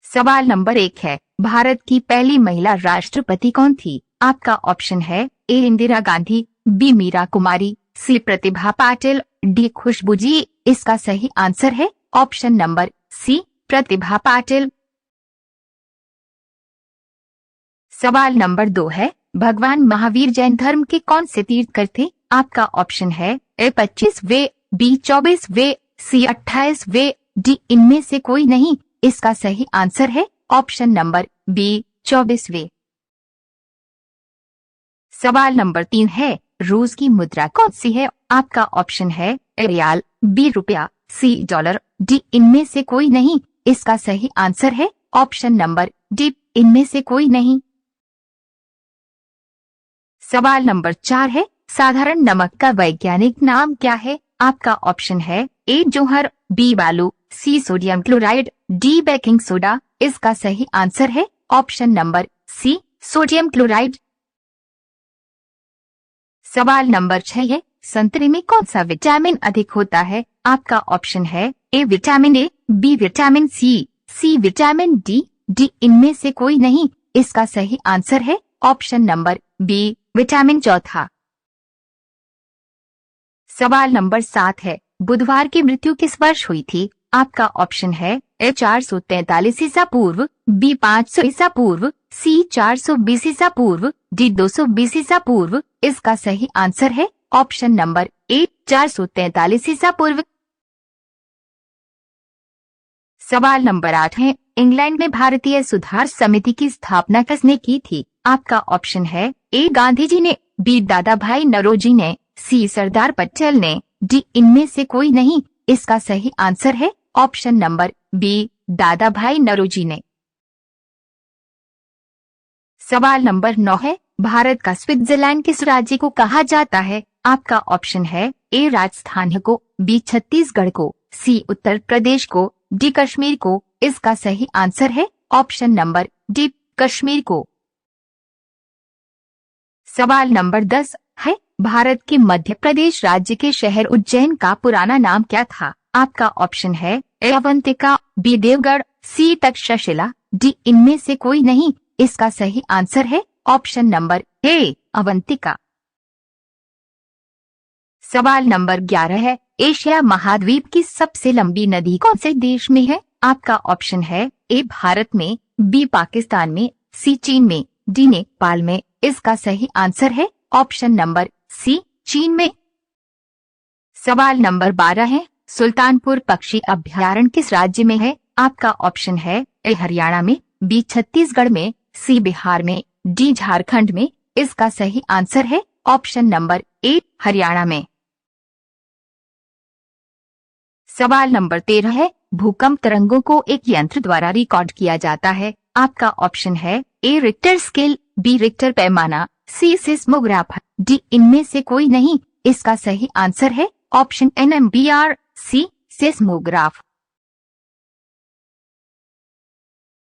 सवाल नंबर 1 है, भारत की पहली महिला राष्ट्रपति कौन थी? आपका ऑप्शन है ए इंदिरा गांधी, बी मीरा कुमारी, सी प्रतिभा पाटिल, डी खुशबू जी। इसका सही आंसर है ऑप्शन नंबर सी, प्रतिभा पाटिल। सवाल नंबर 2 है, भगवान महावीर जैन धर्म के कौन से तीर्थकर थे? आपका ऑप्शन है ए 25वें, बी 24वें, सी 28वें, डी इनमें से कोई नहीं। इसका सही आंसर है ऑप्शन नंबर बी 24वें। सवाल नंबर 3 है, रूस की मुद्रा कौन सी है? आपका ऑप्शन है ए रियाल, बी रुपया, सी डॉलर, डी इनमें से कोई नहीं। इसका सही आंसर है ऑप्शन नंबर डी, इनमें से कोई नहीं। सवाल नंबर 4 है, साधारण नमक का वैज्ञानिक नाम क्या है? आपका ऑप्शन है ए जौहर, बी बालू, C sodium chloride, D baking soda. इसका सही आंसर है option number C, sodium chloride. सवाल नंबर 6 है, संतरे में कौन सा विटामिन अधिक होता है? आपका ऑप्शन है A vitamin A, B vitamin C vitamin D, D इनमें से कोई नहीं। इसका सही आंसर है ऑप्शन नंबर बी, विटामिन चौथा। सवाल नंबर 7 है, बुधवार की मृत्यु किस वर्ष हुई थी? आपका ऑप्शन है ए 443 ईसा पूर्व, बी 500 ईसा पूर्व, सी 420 ईसा पूर्व, डी 220 ईसा पूर्व। इसका सही आंसर है ऑप्शन नंबर ए 443 ईसा पूर्व। सवाल नंबर 8 है, इंग्लैंड में भारतीय सुधार समिति की स्थापना किसने की थी? आपका ऑप्शन है ए गांधी जी ने, बी दादा भाई नौरोजी ने, सी सरदार पटेल ने, डी इनमें से कोई नहीं। इसका सही आंसर है ऑप्शन नंबर बी, दादा भाई नौरोजी ने। सवाल नंबर 9 है, भारत का स्विट्जरलैंड किस राज्य को कहा जाता है? आपका ऑप्शन है ए राजस्थान को, बी छत्तीसगढ़ को, सी उत्तर प्रदेश को, डी कश्मीर को। इसका सही आंसर है ऑप्शन नंबर डी, कश्मीर को। सवाल नंबर 10 है, भारत के मध्य प्रदेश राज्य के शहर उज्जैन का पुराना नाम क्या था? आपका ऑप्शन है ए अवंतिका, बी देवगढ़, सी तक्षशिला, डी इनमें से कोई नहीं। इसका सही आंसर है ऑप्शन नंबर ए, अवंतिका। सवाल नंबर 11 है, एशिया महाद्वीप की सबसे लंबी नदी कौन से देश में है? आपका ऑप्शन है ए भारत में, बी पाकिस्तान में, सी चीन में, डी नेपाल में। इसका सही आंसर है ऑप्शन नंबर सी, चीन में। सवाल नंबर 12 है, सुल्तानपुर पक्षी अभयारण्य किस राज्य में है? आपका ऑप्शन है ए हरियाणा में, बी छत्तीसगढ़ में, सी बिहार में, डी झारखंड में। इसका सही आंसर है ऑप्शन नंबर ए, हरियाणा में। सवाल नंबर 13 है, भूकंप तरंगों को एक यंत्र द्वारा रिकॉर्ड किया जाता है। आपका ऑप्शन है ए रिक्टर स्केल, बी रिक्टर पैमाना, सी सिस्मोग्राफ, डी इनमें से कोई नहीं। इसका सही आंसर है ऑप्शन NMBR, सी सिस्मोग्राफ।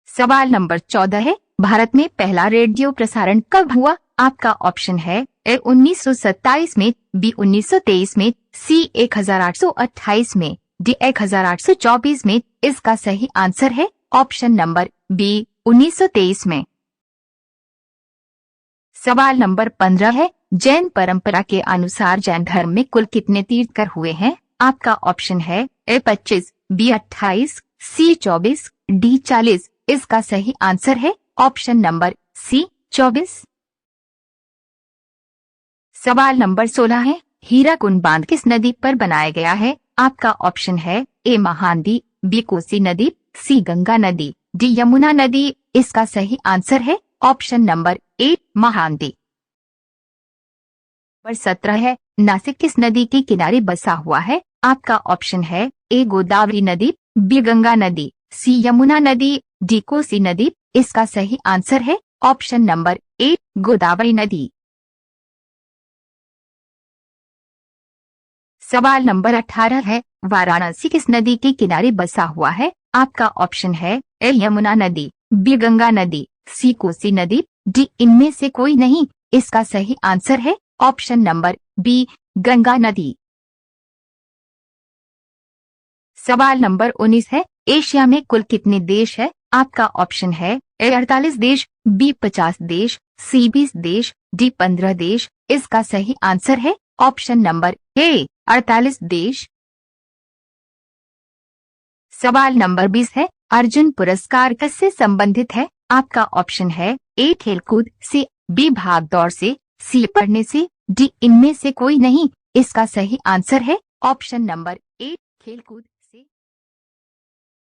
सवाल नंबर 14 है, भारत में पहला रेडियो प्रसारण कब हुआ? आपका ऑप्शन है ए 1927 में, बी 1923 में, सी 1828 में, डी 1824 में। इसका सही आंसर है ऑप्शन नंबर बी, 1923 में। सवाल नंबर 15 है, जैन परंपरा के अनुसार जैन धर्म में कुल कितने तीर्थकर हुए हैं? आपका ऑप्शन है ए 25, बी 28, सी 24, डी 40। इसका सही आंसर है ऑप्शन नंबर सी, 24। सवाल नंबर 16 है, हीराकुंड बांध किस नदी पर बनाया गया है? आपका ऑप्शन है ए महानदी, बी कोसी नदी, सी गंगा नदी, डी यमुना नदी। इसका सही आंसर है option number A, Mahanadi. Number 17 है, नासिक किस नदी के किनारे बसा हुआ है? आपका ऑप्शन है ए गोदावरी नदी, बी गंगा नदी, सी यमुना नदी, डी कोसी नदी। इसका सही आंसर है ऑप्शन नंबर ए, गोदावरी नदी। सवाल नंबर 18 है, वाराणसी किस नदी के किनारे बसा हुआ है? आपका ऑप्शन है ए यमुना नदी, बी गंगा नदी, सी कोसी नदी, डी इनमें से कोई नहीं। इसका सही आंसर है ऑप्शन नंबर बी, गंगा नदी। सवाल नंबर 19 है, एशिया में कुल कितने देश है? आपका ऑप्शन है ए 48 देश, बी 50 देश, सी 20 देश, डी 15 देश। इसका सही आंसर है ऑप्शन नंबर ए 48 देश। सवाल नंबर 20 है, अर्जुन पुरस्कार किससे संबंधित है? आपका ऑप्शन है ए खेलकूद से, बी भाग दौड़ से, सी पढ़ने से, डी इनमें से कोई नहीं। इसका सही आंसर है ऑप्शन नंबर ए खेलकूद।